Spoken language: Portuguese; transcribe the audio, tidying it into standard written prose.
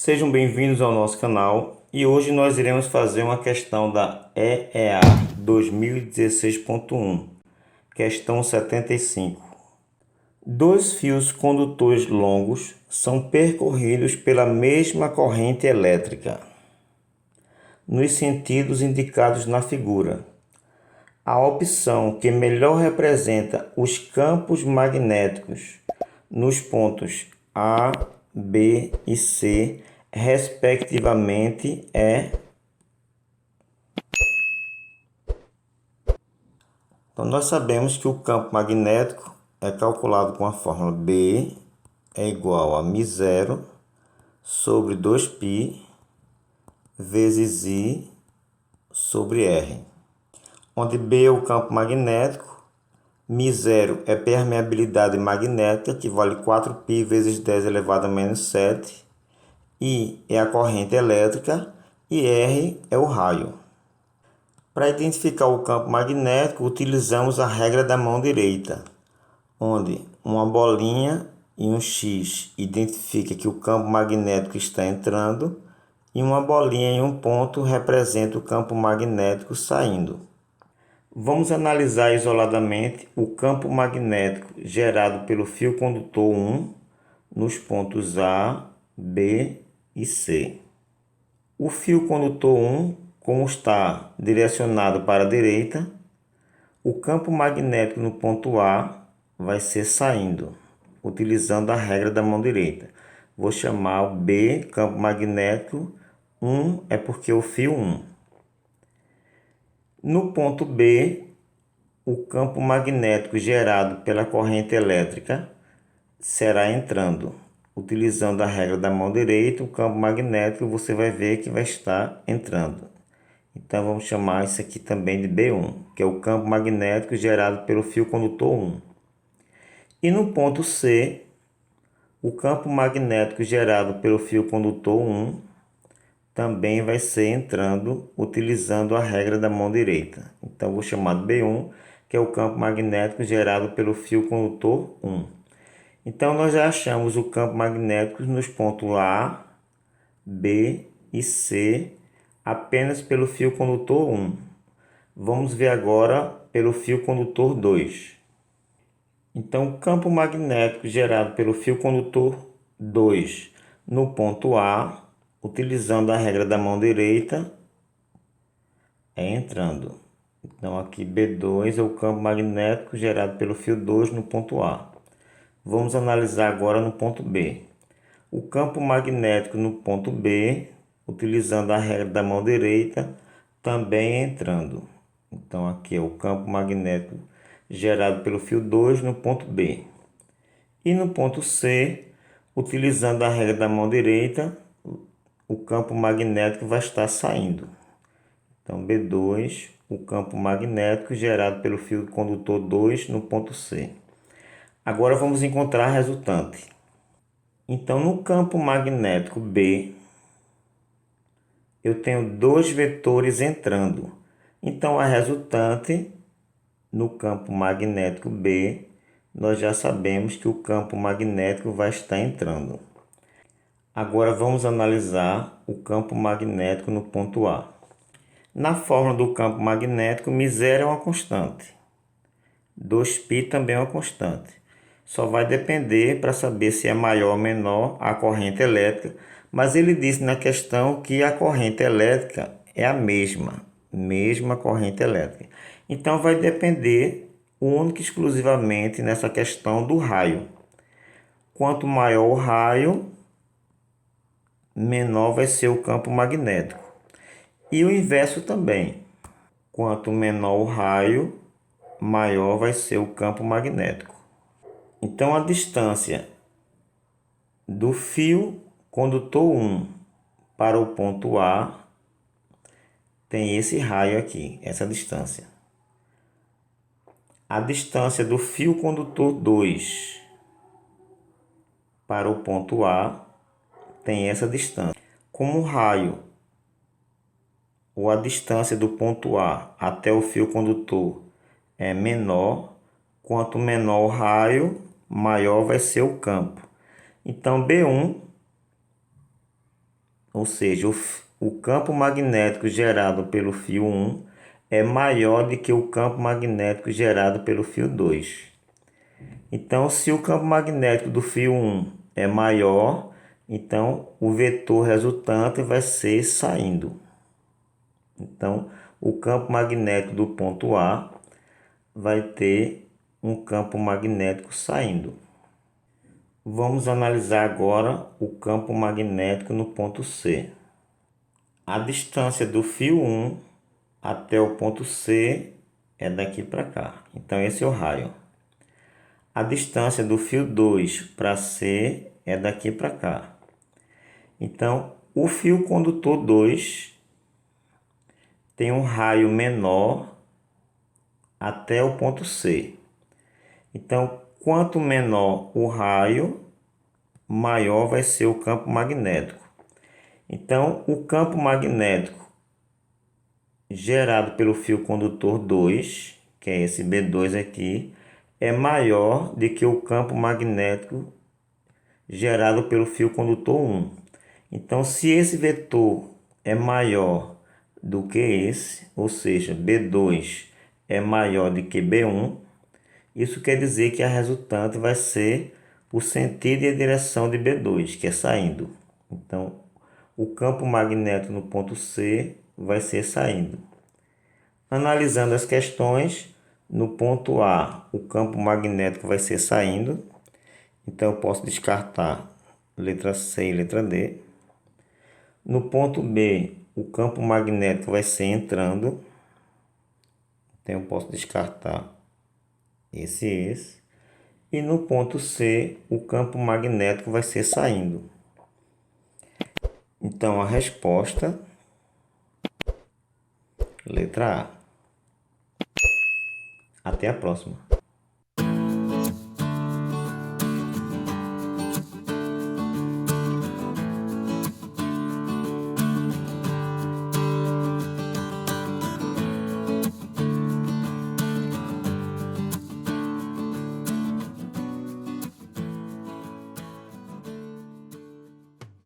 Sejam bem-vindos ao nosso canal e hoje nós iremos fazer uma questão da EEA 2016.1, questão 75. Dois fios condutores longos são percorridos pela mesma corrente elétrica, nos sentidos indicados na figura. A opção que melhor representa os campos magnéticos nos pontos A, B e C, respectivamente, é... Então, nós sabemos que o campo magnético é calculado com a fórmula B é igual a μ0 sobre 2π vezes I sobre R, onde B é o campo magnético, μ0 é permeabilidade magnética, que vale 4π vezes 10 elevado a menos 7, I é a corrente elétrica e R é o raio. Para identificar o campo magnético, utilizamos a regra da mão direita, onde uma bolinha e um X identifica que o campo magnético está entrando e uma bolinha e um ponto representa o campo magnético saindo. Vamos analisar isoladamente o campo magnético gerado pelo fio condutor 1 nos pontos A, B e C. O fio condutor 1, como está direcionado para a direita, o campo magnético no ponto A vai ser saindo, utilizando a regra da mão direita. Vou chamar o B, campo magnético, 1 é porque o fio 1. No ponto B, o campo magnético gerado pela corrente elétrica será entrando. Utilizando a regra da mão direita, o campo magnético você vai ver que vai estar entrando. Então vamos chamar isso aqui também de B1, que é o campo magnético gerado pelo fio condutor 1. E no ponto C, o campo magnético gerado pelo fio condutor 1 também vai ser entrando utilizando a regra da mão direita. Então vou chamar de B1, que é o campo magnético gerado pelo fio condutor 1. Então nós já achamos o campo magnético nos pontos A, B e C apenas pelo fio condutor 1. Vamos ver agora pelo fio condutor 2. Então, o campo magnético gerado pelo fio condutor 2 no ponto A, utilizando a regra da mão direita, é entrando. Então, aqui B2 é o campo magnético gerado pelo fio 2 no ponto A. Vamos analisar agora no ponto B. O campo magnético no ponto B, utilizando a regra da mão direita, também é entrando. Então, aqui é o campo magnético gerado pelo fio 2 no ponto B. E no ponto C, utilizando a regra da mão direita, o campo magnético vai estar saindo. Então, B2, o campo magnético gerado pelo fio condutor 2 no ponto C. Agora vamos encontrar a resultante. Então, no campo magnético B, eu tenho dois vetores entrando. Então, a resultante no campo magnético B, nós já sabemos que o campo magnético vai estar entrando. Agora vamos analisar o campo magnético no ponto A. Na fórmula do campo magnético, μ0 é uma constante. 2π também é uma constante. Só vai depender para saber se é maior ou menor a corrente elétrica, mas ele disse na questão que a corrente elétrica é a mesma corrente elétrica. Então vai depender única e exclusivamente nessa questão do raio. Quanto maior o raio, menor vai ser o campo magnético. E o inverso também. Quanto menor o raio, maior vai ser o campo magnético. Então a distância do fio condutor 1 para o ponto A tem esse raio aqui, essa distância. A distância do fio condutor 2 para o ponto A tem essa distância. Como o raio, ou a distância do ponto A até o fio condutor é menor, quanto menor o raio, maior vai ser o campo. Então, B1 ou seja, o campo magnético gerado pelo fio 1 é maior do que o campo magnético gerado pelo fio 2. Então, se o campo magnético do fio 1 é maior, então o vetor resultante vai ser saindo. Então, o campo magnético do ponto A vai ter um campo magnético saindo. Vamos analisar agora o campo magnético no ponto C. A distância do fio 1 até o ponto C é daqui para cá. Então, esse é o raio. A distância do fio 2 para C é daqui para cá. Então, o fio condutor 2 tem um raio menor até o ponto C. Então, quanto menor o raio, maior vai ser o campo magnético. Então, o campo magnético gerado pelo fio condutor 2, que é esse B2 aqui, é maior do que o campo magnético gerado pelo fio condutor 1. Então, se esse vetor é maior do que esse, ou seja, B2 é maior do que B1, isso quer dizer que a resultante vai ser o sentido e a direção de B2, que é saindo. Então, o campo magnético no ponto C vai ser saindo. Analisando as questões, no ponto A, o campo magnético vai ser saindo. Então, eu posso descartar letra C e letra D. No ponto B, o campo magnético vai ser entrando. Então, eu posso descartar esse e esse. E no ponto C, o campo magnético vai ser saindo. Então, a resposta, letra A. Até a próxima.